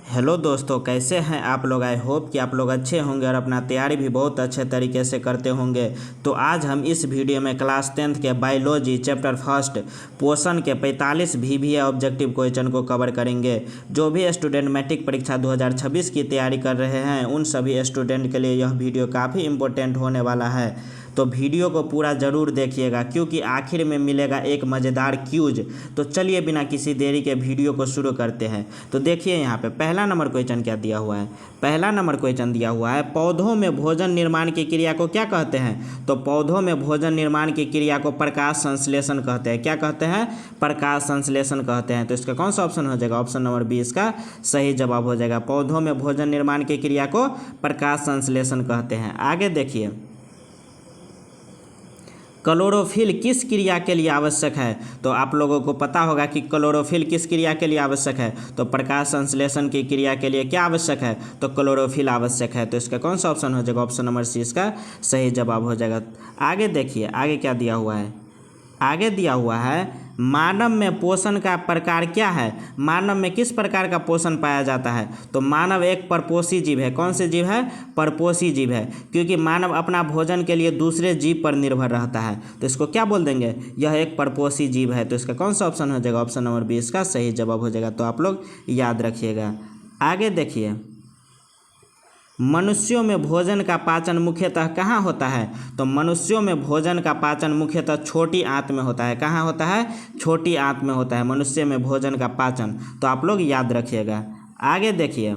Hello दोस्तों, कैसे हैं आप लोग। आई होप कि आप लोग अच्छे होंगे और अपना तैयारी भी बहुत अच्छे तरीके से करते होंगे। तो आज हम इस वीडियो में क्लास 10th के बायोलॉजी चैप्टर फर्स्ट पोषण के 45 VBA ऑब्जेक्टिव क्वेश्चन को कवर करेंगे। जो भी स्टूडेंट मैट्रिक परीक्षा 2026 की तैयारी कर रहे हैं उन सभी स्टूडेंट के लिए यह वीडियो काफ़ी इम्पोर्टेंट होने वाला है। तो वीडियो को पूरा ज़रूर देखिएगा क्योंकि आखिर में मिलेगा एक मज़ेदार क्यूज। तो चलिए बिना किसी देरी के वीडियो को शुरू करते हैं। तो देखिए यहाँ पे पहला नंबर क्वेश्चन क्या दिया हुआ है। पहला नंबर क्वेश्चन दिया हुआ है, पौधों में भोजन निर्माण की क्रिया को क्या कहते हैं। तो पौधों में भोजन निर्माण की क्रिया को प्रकाश संश्लेषण कहते हैं। क्या कहते हैं? प्रकाश संश्लेषण कहते हैं। तो इसका कौन सा ऑप्शन हो जाएगा? ऑप्शन नंबर बी इसका सही जवाब हो जाएगा। पौधों में भोजन निर्माण की क्रिया को प्रकाश संश्लेषण कहते हैं। आगे देखिए, क्लोरोफिल किस क्रिया के लिए आवश्यक है। तो आप लोगों को पता होगा कि क्लोरोफिल किस क्रिया के लिए आवश्यक है। तो प्रकाश संश्लेषण की क्रिया के लिए क्या आवश्यक है? तो क्लोरोफिल आवश्यक है। तो इसका कौन सा ऑप्शन हो जाएगा? ऑप्शन नंबर सी इसका सही जवाब हो जाएगा। आगे देखिए, आगे क्या दिया हुआ है। आगे दिया हुआ है, मानव में पोषण का प्रकार क्या है। मानव में किस प्रकार का पोषण पाया जाता है। तो मानव एक परपोषी जीव है। कौन से जीव है? परपोषी जीव है, क्योंकि मानव अपना भोजन के लिए दूसरे जीव पर निर्भर रहता है। तो इसको क्या बोल देंगे? यह एक परपोषी जीव है। तो इसका कौन सा ऑप्शन हो जाएगा? ऑप्शन नंबर बी इसका सही जवाब हो जाएगा। तो आप लोग याद रखिएगा। आगे देखिए, मनुष्यों में भोजन का पाचन मुख्यतः कहाँ होता है। तो मनुष्यों में भोजन का पाचन मुख्यतः छोटी आंत में होता है। कहाँ होता है? छोटी आंत में होता है मनुष्य में भोजन का पाचन। तो आप लोग याद रखिएगा। आगे देखिए,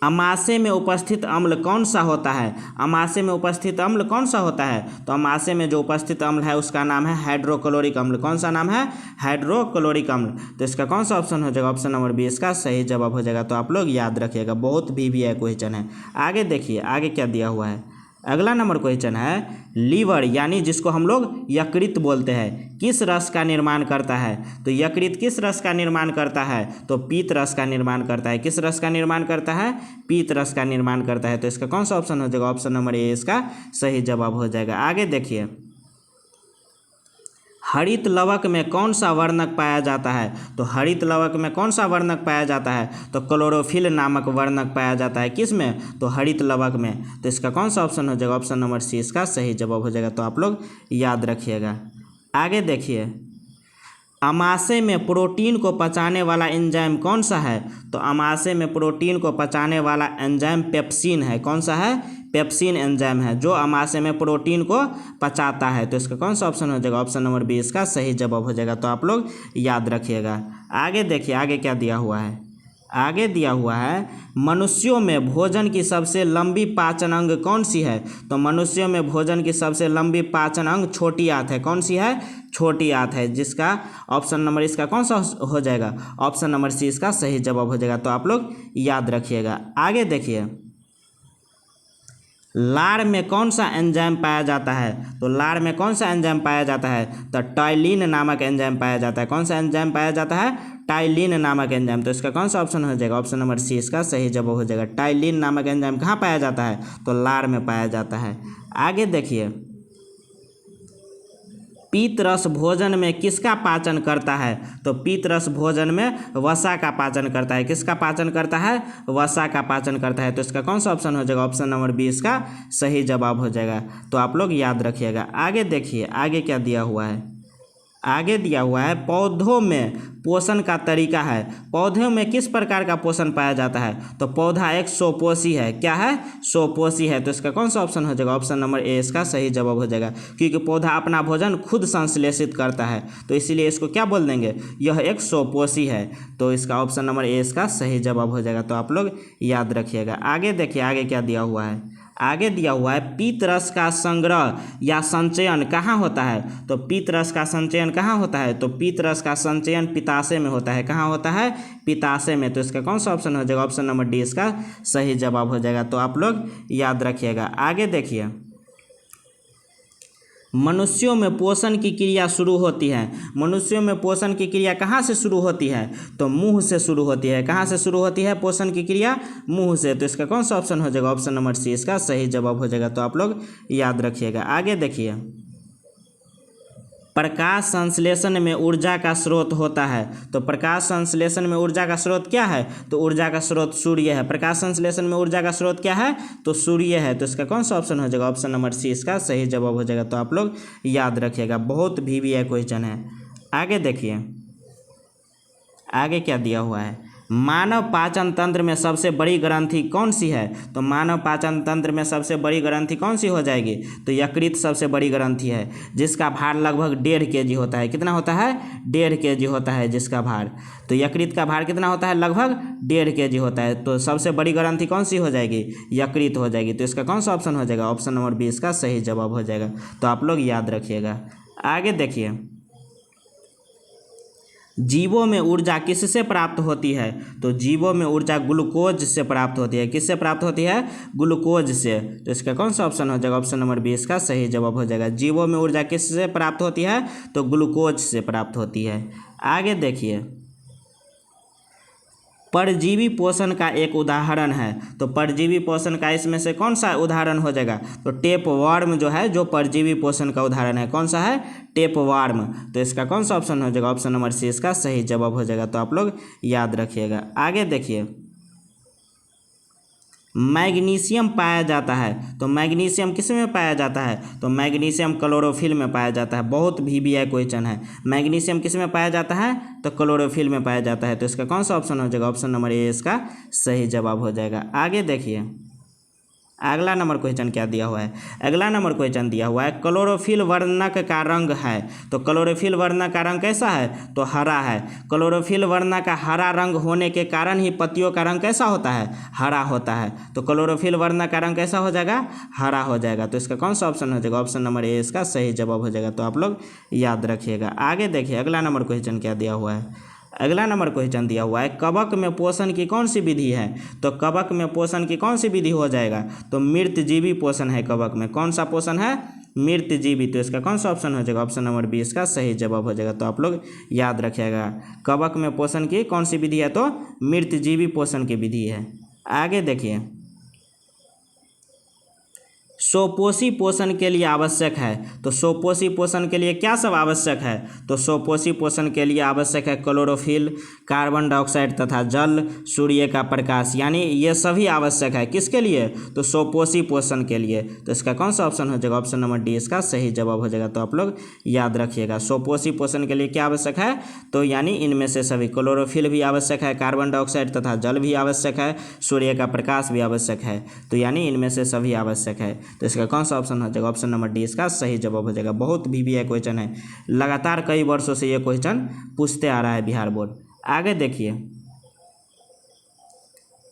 अमाशय में उपस्थित अम्ल कौन सा होता है। अमाशय में उपस्थित अम्ल कौन सा होता है। तो अमाशय में जो उपस्थित अम्ल है उसका नाम है हाइड्रोक्लोरिक अम्ल। कौन सा नाम है? हाइड्रोक्लोरिक अम्ल। तो इसका कौन सा ऑप्शन हो जाएगा? ऑप्शन नंबर बी इसका सही जवाब हो जाएगा। तो आप लोग याद रखिएगा, बहुत VBA क्वेश्चन है। आगे देखिए, आगे क्या दिया हुआ है। अगला नंबर क्वेश्चन है, लीवर यानी जिसको हम लोग यकृत बोलते हैं किस रस का निर्माण करता है। तो यकृत किस रस का निर्माण करता है। तो पीत रस का निर्माण करता है। किस रस का निर्माण करता है? पीत रस का निर्माण करता है। तो इसका कौन सा ऑप्शन हो जाएगा? ऑप्शन नंबर ए इसका सही जवाब हो जाएगा। आगे देखिए, हरित लवक में कौन सा वर्णक पाया जाता है। तो हरित लवक में कौन सा वर्णक पाया जाता है। तो क्लोरोफिल नामक वर्णक पाया जाता है। किस में? तो हरित लवक में। तो इसका कौन सा ऑप्शन हो जाएगा? ऑप्शन नंबर सी इसका सही जवाब हो जाएगा। तो आप लोग याद रखिएगा। आगे देखिए, अमाशय में प्रोटीन को पचाने वाला एंजाइम कौन सा है। तो अमाशय में प्रोटीन को पचाने वाला एंजाइम पेप्सिन है। कौन सा है? पेप्सिन एंजाइम है जो अमाशय में प्रोटीन को पचाता है। तो इसका कौन सा ऑप्शन हो जाएगा? ऑप्शन नंबर बी इसका सही जवाब हो जाएगा। तो आप लोग याद रखिएगा। आगे देखिए, आगे क्या दिया हुआ है। आगे दिया हुआ है, मनुष्यों में भोजन की सबसे लंबी पाचन अंग कौन सी है। तो मनुष्यों में भोजन की सबसे लंबी पाचन अंग छोटी आंत है। कौन सी है? छोटी आंत है, जिसका ऑप्शन नंबर इसका कौन सा हो जाएगा? ऑप्शन नंबर सी इसका सही जवाब हो जाएगा। तो आप लोग याद रखिएगा। आगे देखिए, लार में कौन सा एंजाइम पाया जाता है। तो लार में कौन सा एंजाइम पाया जाता है। तो टाइलिन नामक एंजाइम पाया जाता है। कौन सा एंजाइम पाया जाता है? टाइलिन नामक एंजाइम। तो इसका कौन सा ऑप्शन हो जाएगा? ऑप्शन नंबर सी इसका सही जवाब हो जाएगा। टाइलिन नामक एंजाइम कहाँ पाया जाता है? तो लार में पाया जाता है। आगे देखिए, पीत रस भोजन में किसका पाचन करता है। तो पीत रस भोजन में वसा का पाचन करता है। किसका पाचन करता है? वसा का पाचन करता है। तो इसका कौन सा ऑप्शन हो जाएगा? ऑप्शन नंबर बी इसका सही जवाब हो जाएगा। तो आप लोग याद रखिएगा। आगे देखिए, आगे क्या दिया हुआ है। आगे दिया हुआ है, पौधों में पोषण का तरीका है। पौधों में किस प्रकार का पोषण पाया जाता है। तो पौधा एक स्वपोषी है। क्या है? स्वपोषी है। तो इसका कौन सा ऑप्शन हो जाएगा? ऑप्शन नंबर ए इसका सही जवाब हो जाएगा, क्योंकि पौधा अपना भोजन खुद संश्लेषित करता है। तो इसीलिए इसको क्या बोल देंगे? यह एक स्वपोषी है। तो इसका ऑप्शन नंबर ए इसका सही जवाब हो जाएगा। तो आप लोग याद रखिएगा। आगे देखिए, आगे क्या दिया हुआ है। आगे दिया हुआ है, पीत रस का संग्रह या संचयन कहाँ होता है। तो पीत रस का संचयन कहाँ होता है। तो पीत रस का संचयन पित्ताशय में होता है। कहाँ होता है? पित्ताशय में। तो इसका कौन सा ऑप्शन हो जाएगा? ऑप्शन नंबर डी इसका सही जवाब हो जाएगा। तो आप लोग याद रखिएगा। आगे देखिए, मनुष्यों में पोषण की क्रिया शुरू होती है। मनुष्यों में पोषण की क्रिया कहाँ से शुरू होती है। तो मुंह से शुरू होती है। कहाँ से शुरू होती है पोषण की क्रिया? मुंह से। तो इसका कौन सा ऑप्शन हो जाएगा? ऑप्शन नंबर सी इसका सही जवाब हो जाएगा। तो आप लोग याद रखिएगा। आगे देखिए, प्रकाश संश्लेषण में ऊर्जा का स्रोत होता है। तो प्रकाश संश्लेषण में ऊर्जा का स्रोत क्या है? तो ऊर्जा का स्रोत सूर्य है। प्रकाश संश्लेषण में ऊर्जा का स्रोत क्या है? तो सूर्य है। तो इसका कौन सा ऑप्शन हो जाएगा? ऑप्शन नंबर सी इसका सही जवाब हो जाएगा। तो आप लोग याद रखिएगा, बहुत VBI क्वेश्चन है। आगे देखिए, आगे क्या दिया हुआ है। मानव पाचन तंत्र में सबसे बड़ी ग्रंथि कौन सी है? तो मानव पाचन तंत्र में सबसे बड़ी ग्रंथि कौन सी हो जाएगी? तो यकृत सबसे बड़ी ग्रंथि है, जिसका भार लगभग 1.5 kg होता है। कितना होता है? 1.5 kg होता है जिसका भार। तो यकृत का भार कितना होता है? लगभग 1.5 kg होता है। तो सबसे बड़ी ग्रंथि कौन सी हो जाएगी? यकृत हो जाएगी। तो इसका कौन सा ऑप्शन हो जाएगा? ऑप्शन नंबर बी इसका सही जवाब हो जाएगा। तो आप लोग याद रखिएगा। आगे देखिए, जीवों में ऊर्जा किससे प्राप्त होती है? तो जीवों में ऊर्जा ग्लूकोज से प्राप्त होती है। किससे प्राप्त होती है? ग्लूकोज से। तो इसका कौन सा ऑप्शन हो जाएगा? ऑप्शन नंबर 20 का सही जवाब हो जाएगा। जीवों में ऊर्जा किससे प्राप्त होती है? तो ग्लूकोज से प्राप्त होती है। आगे देखिए, परजीवी पोषण का एक उदाहरण है। तो परजीवी पोषण का इसमें से कौन सा उदाहरण हो जाएगा? तो टेपवर्म जो है, जो परजीवी पोषण का उदाहरण है, कौन सा है? टेपवर्म। तो इसका कौन सा ऑप्शन हो जाएगा? ऑप्शन नंबर सी इसका सही जवाब हो जाएगा। तो आप लोग याद रखिएगा। आगे देखिए, मैग्नीशियम पाया जाता है। तो मैग्नीशियम किस में पाया जाता है? तो मैग्नीशियम क्लोरोफिल में पाया जाता है। बहुत VBI क्वेश्चन है। मैग्नीशियम किस में पाया जाता है? तो क्लोरोफिल में पाया जाता है। तो इसका कौन सा ऑप्शन हो जाएगा? ऑप्शन नंबर ए इसका सही जवाब हो जाएगा। आगे देखिए, अगला नंबर क्वेश्चन क्या दिया हुआ है। अगला नंबर क्वेश्चन दिया हुआ है, क्लोरोफिल वर्णक का रंग है। तो क्लोरोफिल वर्णक का रंग कैसा है? तो हरा है। क्लोरोफिल वर्णक का हरा रंग होने के कारण ही पत्तियों का रंग कैसा होता है? हरा होता है। तो क्लोरोफिल वर्णक का रंग कैसा हो जाएगा? हरा हो जाएगा। तो इसका कौन सा ऑप्शन हो जाएगा? ऑप्शन नंबर ए इसका सही जवाब हो जाएगा। तो आप लोग याद रखिएगा। आगे देखिए, अगला नंबर क्वेश्चन क्या दिया हुआ है। अगला नंबर क्वेश्चन दिया हुआ है, कवक में पोषण की कौन सी विधि है? तो कवक में पोषण की कौन सी विधि हो जाएगा? तो मृतजीवी पोषण है कवक में। कौन सा पोषण है? मृतजीवी। तो इसका कौन सा ऑप्शन हो जाएगा? ऑप्शन नंबर 20 का सही जवाब हो जाएगा। तो आप लोग याद रखिएगा, कवक में पोषण की कौन सी विधि है? तो मृतजीवी पोषण की विधि है। आगे देखिए, स्वपोषी पोषण के लिए आवश्यक है। तो स्वपोषी पोषण के लिए क्या सब आवश्यक है? तो स्वपोषी पोषण के लिए आवश्यक है क्लोरोफिल, कार्बन डाइऑक्साइड तथा जल, सूर्य का प्रकाश, यानी ये सभी आवश्यक है। किसके लिए? तो स्वपोषी पोषण के लिए। तो इसका कौन सा ऑप्शन हो जाएगा? ऑप्शन नंबर डी इसका सही जवाब हो जाएगा। तो आप लोग याद रखिएगा, स्वपोषी पोषण के लिए क्या आवश्यक है? तो यानी इनमें से सभी, क्लोरोफिल भी आवश्यक है, कार्बन डाइऑक्साइड तथा जल भी आवश्यक है, सूर्य का प्रकाश भी आवश्यक है। तो यानी इनमें से सभी आवश्यक है। तो इसका कौन सा ऑप्शन हो जाएगा? ऑप्शन नंबर डी इसका सही जवाब हो जाएगा। बहुत VBI क्वेश्चन है, लगातार कई वर्षों से ये क्वेश्चन पूछते आ रहा है बिहार बोर्ड। आगे देखिए,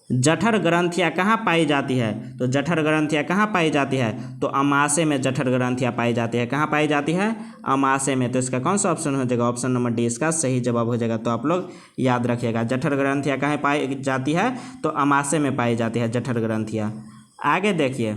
जठर ग्रंथियाँ कहाँ पाई जाती है? तो जठर ग्रंथियाँ कहाँ पाई जाती है? तो अमाशय में जठर ग्रंथियाँ पाई जाती है। कहाँ पाई जाती है? अमाशय में। तो इसका कौन सा ऑप्शन हो जाएगा? ऑप्शन नंबर डी इसका सही जवाब हो जाएगा। तो आप लोग याद रखिएगा, जठर ग्रंथियाँ कहाँ पाई जाती है? तो अमाशय में पाई जाती है जठर ग्रंथियाँ। आगे देखिए,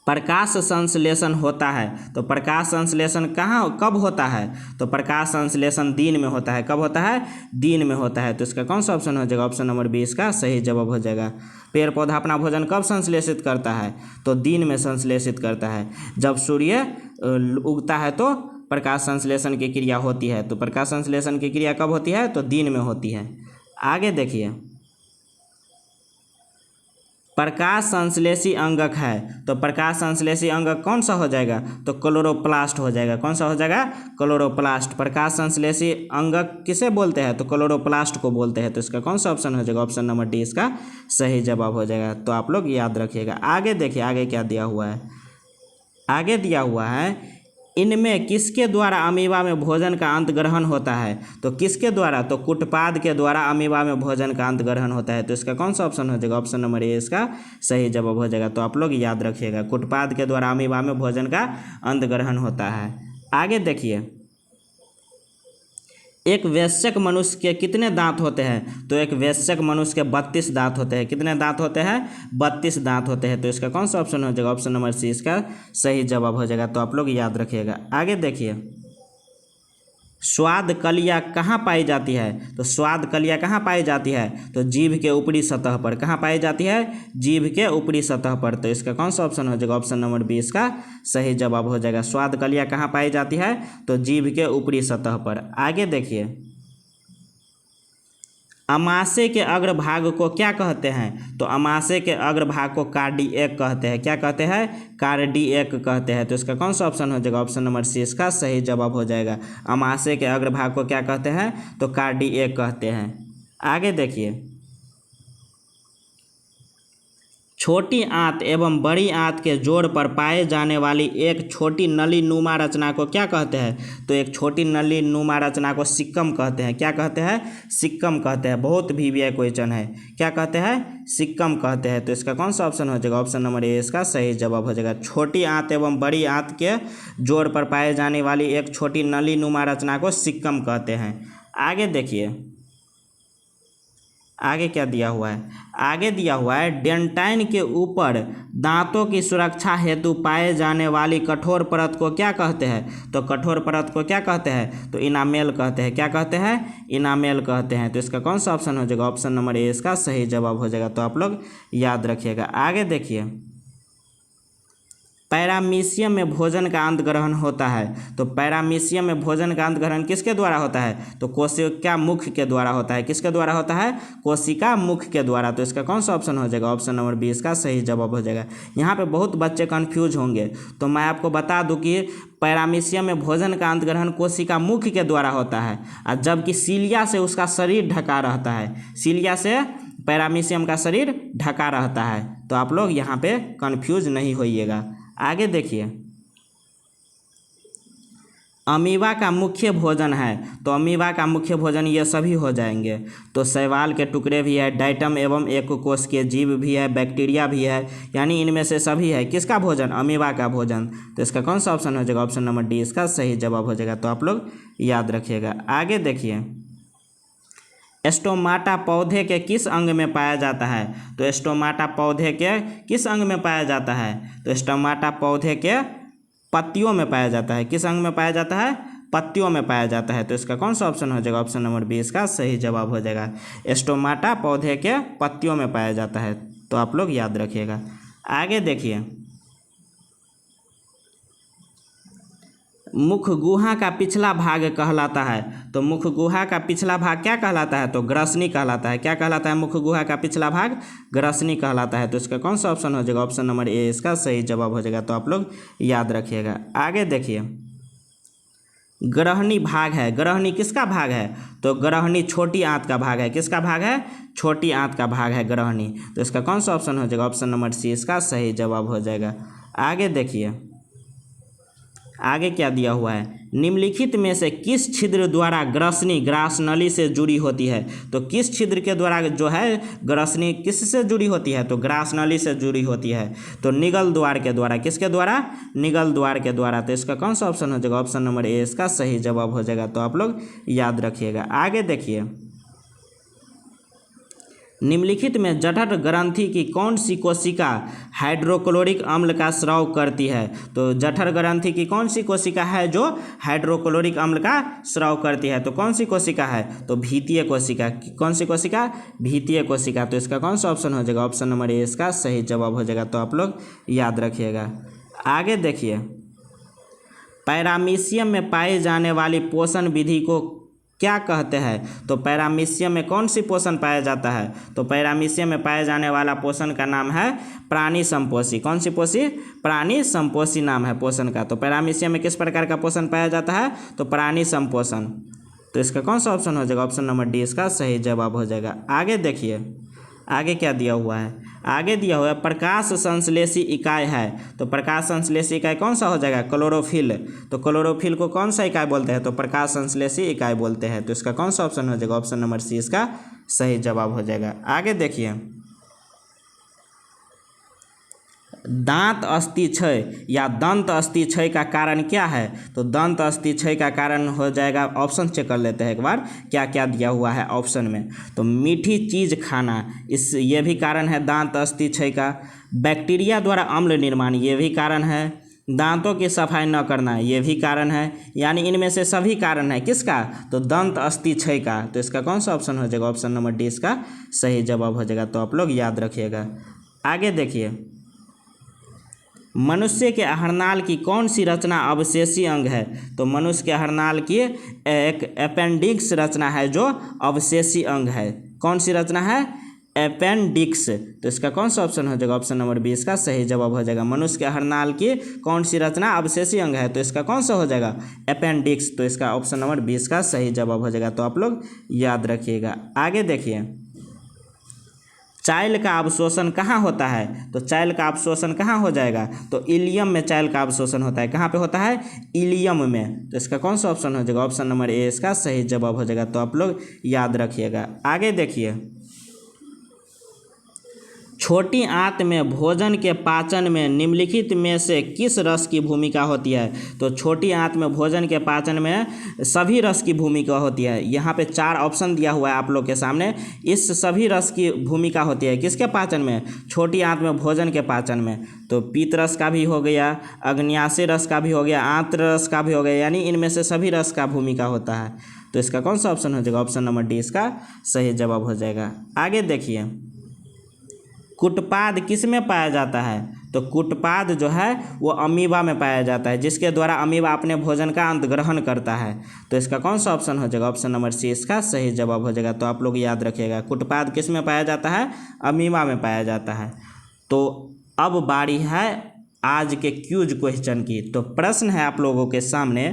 प्रकाश संश्लेषण होता है। तो प्रकाश संश्लेषण कहाँ कब होता है? तो प्रकाश संश्लेषण दिन में होता है। कब होता है? दिन में होता है। तो इसका कौन सा ऑप्शन हो जाएगा? ऑप्शन नंबर 20 का सही जवाब हो जाएगा। पेड़ पौधा अपना भोजन कब संश्लेषित करता है? तो दिन में संश्लेषित करता है। जब सूर्य उगता है तो प्रकाश संश्लेषण की क्रिया होती है। तो प्रकाश संश्लेषण की क्रिया कब होती है? तो दिन में होती है। आगे देखिए, प्रकाश संश्लेषी अंगक है। तो प्रकाश संश्लेषी अंगक कौन सा हो जाएगा? तो क्लोरोप्लास्ट हो जाएगा। कौन सा हो जाएगा? क्लोरोप्लास्ट। प्रकाश संश्लेषी अंगक किसे बोलते हैं? तो क्लोरोप्लास्ट को बोलते हैं। तो इसका कौन सा ऑप्शन हो जाएगा? ऑप्शन नंबर डी इसका सही जवाब हो जाएगा। तो आप लोग याद रखिएगा। आगे देखिए, आगे क्या दिया हुआ है। आगे दिया हुआ है, इनमें किसके द्वारा अमीबा में भोजन का अंत ग्रहण होता है? तो किसके द्वारा? तो कुटपाद के द्वारा अमीबा में भोजन का अंत ग्रहण होता है। तो इसका कौन सा ऑप्शन हो जाएगा? ऑप्शन नंबर ए इसका सही जवाब हो जाएगा। तो आप लोग याद रखिएगा, कुटपाद के द्वारा अमीबा में भोजन का अंत ग्रहण होता है। आगे देखिए, एक वयस्क मनुष्य के कितने दांत होते हैं? तो एक वयस्क मनुष्य के 32 दांत होते हैं। कितने दांत होते हैं? 32 दांत होते हैं। तो इसका कौन सा ऑप्शन हो जाएगा? ऑप्शन नंबर सी इसका सही जवाब हो जाएगा। तो आप लोग याद रखिएगा। आगे देखिए, स्वाद कलियाँ कहाँ पाई जाती है? तो स्वाद कलियाँ कहाँ पाई जाती है? तो जीभ के ऊपरी सतह पर। कहाँ पाई जाती है? जीभ के ऊपरी सतह पर। तो इसका कौन सा ऑप्शन हो जाएगा? ऑप्शन नंबर बी इसका सही जवाब हो जाएगा। स्वाद कलियाँ कहाँ पाई जाती है? तो जीभ के ऊपरी सतह पर। आगे देखिए, अमाशय के अग्रभाग को क्या कहते हैं? तो अमाशय के अग्रभाग को कार्डिएक कहते हैं। क्या कहते हैं? कार्डिएक कहते हैं। तो इसका कौन सा ऑप्शन हो जाएगा? ऑप्शन नंबर सी इसका सही जवाब हो जाएगा। अमाशय के अग्रभाग को क्या कहते हैं? तो कार्डिएक कहते हैं। आगे देखिए, छोटी आंत एवं बड़ी आंत के जोड़ पर पाए जाने वाली एक छोटी नली नुमा रचना को क्या कहते हैं? तो एक छोटी नली नुमा रचना को सिक्कम कहते हैं। क्या कहते हैं? सिक्कम कहते हैं। बहुत VVI क्वेश्चन है। क्या कहते हैं? सिक्कम कहते हैं। तो इसका कौन सा ऑप्शन हो जाएगा? ऑप्शन नंबर ए इसका सही जवाब हो जाएगा। छोटी आंत एवं बड़ी आंत के जोड़ पर पाए जाने वाली एक छोटी नली नुमा रचना को सिक्कम कहते हैं। आगे देखिए, आगे क्या दिया हुआ है? आगे दिया हुआ है, डेंटाइन के ऊपर दांतों की सुरक्षा हेतु पाए जाने वाली कठोर परत को क्या कहते हैं? तो कठोर परत को क्या कहते हैं? तो इनामेल कहते हैं। क्या कहते हैं? इनामेल कहते हैं। तो इसका कौन सा ऑप्शन हो जाएगा? ऑप्शन नंबर ए इसका सही जवाब हो जाएगा। तो आप लोग याद रखिएगा। आगे देखिए, पैरामीशियम में भोजन का अंत ग्रहण होता है। तो पैरामीशियम में भोजन का अंत ग्रहण किसके द्वारा होता है? तो कोशिका मुख के द्वारा होता है। किसके द्वारा होता है? कोशिका मुख के द्वारा। तो इसका कौन सा ऑप्शन हो जाएगा? ऑप्शन नंबर बी इसका सही जवाब हो जाएगा। यहाँ पे बहुत बच्चे कन्फ्यूज होंगे, तो मैं आपको बता दूं कि पैरामीशियम में भोजन का अंत ग्रहण कोशिका मुख के द्वारा होता है, और जबकि सीलिया से उसका शरीर ढका रहता है। सीलिया से पैरामीशियम का शरीर ढका रहता है। तो आप लोग यहाँ पे कन्फ्यूज नहीं होइएगा। आगे देखिए, अमीबा का मुख्य भोजन है। तो अमीबा का मुख्य भोजन ये सभी हो जाएंगे। तो शैवाल के टुकड़े भी है, डाइटम एवं एककोषीय जीव भी है, बैक्टीरिया भी है, यानी इनमें से सभी है। किसका भोजन? अमीबा का भोजन। तो इसका कौन सा ऑप्शन हो जाएगा? ऑप्शन नंबर डी इसका सही जवाब हो जाएगा। तो आप लोग याद रखिएगा। आगे देखिए, स्टोमाटा पौधे के किस अंग में पाया जाता है? तो स्टोमाटा पौधे के किस अंग में पाया जाता है? तो स्टोमाटा पौधे के पत्तियों में पाया जाता है। किस अंग में पाया जाता है? पत्तियों में पाया जाता है। तो इसका कौन सा ऑप्शन हो जाएगा? ऑप्शन नंबर बी इसका सही जवाब हो जाएगा। स्टोमाटा पौधे के पत्तियों में पाया जाता है। तो आप लोग याद रखिएगा। आगे देखिए, मुख गुहा का पिछला भाग कहलाता है। तो मुख गुहा का पिछला भाग क्या कहलाता है? तो ग्रसनी कहलाता है। क्या कहलाता है? मुख गुहा का पिछला भाग ग्रसनी कहलाता है। तो इसका कौन सा ऑप्शन हो जाएगा? ऑप्शन नंबर ए इसका सही जवाब हो जाएगा। तो आप लोग याद रखिएगा। आगे देखिए, ग्रहणी भाग है। ग्रहणी किसका भाग है? तो ग्रहणी छोटी आंत का भाग है। किसका भाग है? छोटी आंत का भाग है ग्रहणी। तो इसका कौन सा ऑप्शन हो जाएगा? ऑप्शन नंबर सी इसका सही जवाब हो जाएगा। आगे देखिए, आगे क्या दिया हुआ है? निम्नलिखित में से किस छिद्र द्वारा ग्रसनी ग्रासनली से जुड़ी होती है? तो किस छिद्र के द्वारा जो है ग्रसनी किससे जुड़ी होती है? तो ग्रासनली से जुड़ी होती है। तो निगल द्वार के द्वारा। किसके द्वारा? निगल द्वार के द्वारा। तो इसका कौन सा ऑप्शन हो जाएगा? ऑप्शन नंबर ए इसका सही जवाब हो जाएगा। तो आप लोग याद रखिएगा। आगे देखिए, निम्नलिखित में जठर ग्रंथि की कौन सी कोशिका हाइड्रोक्लोरिक अम्ल का स्राव करती है? तो जठर ग्रंथि की कौन सी कोशिका है जो हाइड्रोक्लोरिक अम्ल का स्राव करती है? तो कौन सी कोशिका है? तो भीतीय कोशिका। कौन सी कोशिका? भीतीय कोशिका। तो इसका कौन सा ऑप्शन हो जाएगा? ऑप्शन नंबर ए इसका सही जवाब हो जाएगा। तो आप लोग याद रखिएगा। आगे देखिए, पैरामीशियम में पाई जाने वाली पोषण विधि को क्या कहते हैं? तो पैरामीशियम में कौन सी पोषण पाया जाता है? तो पैरामीशियम में पाए जाने वाला पोषण का नाम है प्राणी संपोषी। कौन सी पोषी? प्राणी संपोषी नाम है पोषण का। तो पैरामीशियम में किस प्रकार का पोषण पाया जाता है? तो प्राणी संपोषण। तो इसका कौन सा ऑप्शन हो जाएगा? ऑप्शन नंबर डी इसका सही जवाब हो जाएगा। आगे देखिए, आगे क्या दिया हुआ है? आगे दिया हुआ है प्रकाश संश्लेषी इकाई है। तो प्रकाश संश्लेषी इकाई कौन सा हो जाएगा? क्लोरोफिल। तो क्लोरोफिल को कौन सा इकाई बोलते हैं? तो प्रकाश संश्लेषी इकाई बोलते हैं। तो इसका कौन सा ऑप्शन हो जाएगा? ऑप्शन नंबर सी इसका सही जवाब हो जाएगा। आगे देखिए, दांत अस्थि क्षय या दंत अस्थि क्षय का कारण क्या है? तो दंत अस्थि क्षय का कारण हो जाएगा, ऑप्शन चेक कर लेते हैं एक बार क्या क्या दिया हुआ है ऑप्शन में। तो मीठी चीज़ खाना, ये भी कारण है दांत अस्थि क्षय का। बैक्टीरिया द्वारा अम्ल निर्माण, ये भी कारण है। दांतों की सफाई न करना, ये भी कारण है। यानी इनमें से सभी कारण है किसका, तो दंत अस्थि क्षय का। तो इसका कौन सा ऑप्शन हो जाएगा, ऑप्शन नंबर डी इसका सही जवाब हो जाएगा। तो आप लोग याद रखिएगा। आगे देखिए, मनुष्य के आहारनाल की कौन सी रचना अवशेषी अंग है। तो मनुष्य के आहारनाल की एक अपेंडिक्स रचना है जो अवशेषी अंग है। कौन सी रचना है, अपेंडिक्स। तो इसका कौन सा ऑप्शन हो जाएगा, ऑप्शन नंबर बी इसका सही जवाब हो जाएगा। मनुष्य के आहारनाल की कौन सी रचना अवशेषी अंग है, तो इसका कौन सा हो जाएगा, अपेंडिक्स। तो इसका ऑप्शन नंबर बी इसका सही जवाब हो जाएगा। तो आप लोग याद रखिएगा। आगे देखिए, चाइल का अवशोषण कहाँ होता है। तो चाइल का अवशोषण कहाँ हो जाएगा, तो इलियम में चाइल का अवशोषण होता है। कहाँ पे होता है, इलियम में। तो इसका कौन सा ऑप्शन हो जाएगा, ऑप्शन नंबर ए इसका सही जवाब हो जाएगा। तो आप लोग याद रखिएगा। आगे देखिए, छोटी आंत में भोजन के पाचन में निम्नलिखित में से किस रस की भूमिका होती है। तो छोटी आंत में भोजन के पाचन में सभी रस की भूमिका होती है। यहाँ पे 4 ऑप्शन दिया हुआ है आप लोग के सामने। इस सभी रस की भूमिका होती है किसके पाचन में, छोटी आंत में भोजन के पाचन में। तो पीत रस का भी हो गया, अग्न्याशय रस का भी हो गया, आंत्र रस का भी हो गया, यानी इनमें से सभी रस का भूमिका होता है। तो इसका कौन सा ऑप्शन हो जाएगा, ऑप्शन नंबर डी इसका सही जवाब हो जाएगा। आगे देखिए, कुटपाद किस में पाया जाता है। तो कुटपाद जो है वो अमीबा में पाया जाता है, जिसके द्वारा अमीबा अपने भोजन का अंत ग्रहण करता है। तो इसका कौन सा ऑप्शन हो जाएगा, ऑप्शन नंबर सी इसका सही जवाब हो जाएगा। तो आप लोग याद रखिएगा, कुटपाद किस में पाया जाता है, अमीबा में पाया जाता है। तो अब बारी है आज के क्यूज क्वेश्चन की। तो प्रश्न है आप लोगों के सामने,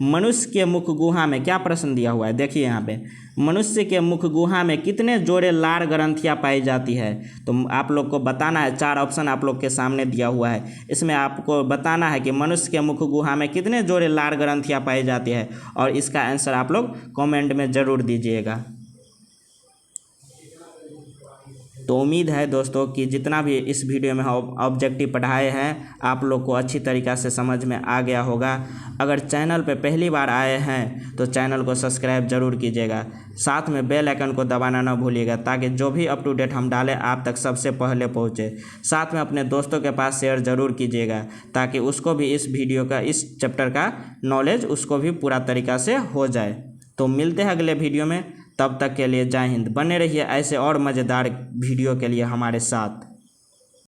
मनुष्य के मुख गुहा में क्या प्रश्न दिया हुआ है, देखिए यहाँ पे, मनुष्य के मुख गुहा में कितने जोड़े लार ग्रंथियाँ पाई जाती है। तो आप लोग को बताना है, 4 ऑप्शन आप लोग के सामने दिया हुआ है। इसमें आपको बताना है कि मनुष्य के मुख गुहा में कितने जोड़े लार ग्रंथियाँ पाई जाती है, और इसका आंसर आप लोग कमेंट में ज़रूर दीजिएगा। तो उम्मीद है दोस्तों कि जितना भी इस वीडियो में ऑब्जेक्टिव पढ़ाए हैं आप लोग को अच्छी तरीक़ा से समझ में आ गया होगा। अगर चैनल पे पहली बार आए हैं तो चैनल को सब्सक्राइब जरूर कीजिएगा, साथ में बेल आइकन को दबाना ना भूलिएगा, ताकि जो भी अप टू डेट हम डालें आप तक सबसे पहले पहुँचे। साथ में अपने दोस्तों के पास शेयर ज़रूर कीजिएगा, ताकि उसको भी इस वीडियो का, इस चैप्टर का नॉलेज उसको भी पूरा तरीक़ा से हो जाए। तो मिलते हैं अगले वीडियो में, तब तक के लिए जय हिंद। बने रहिए ऐसे और मज़ेदार वीडियो के लिए हमारे साथ।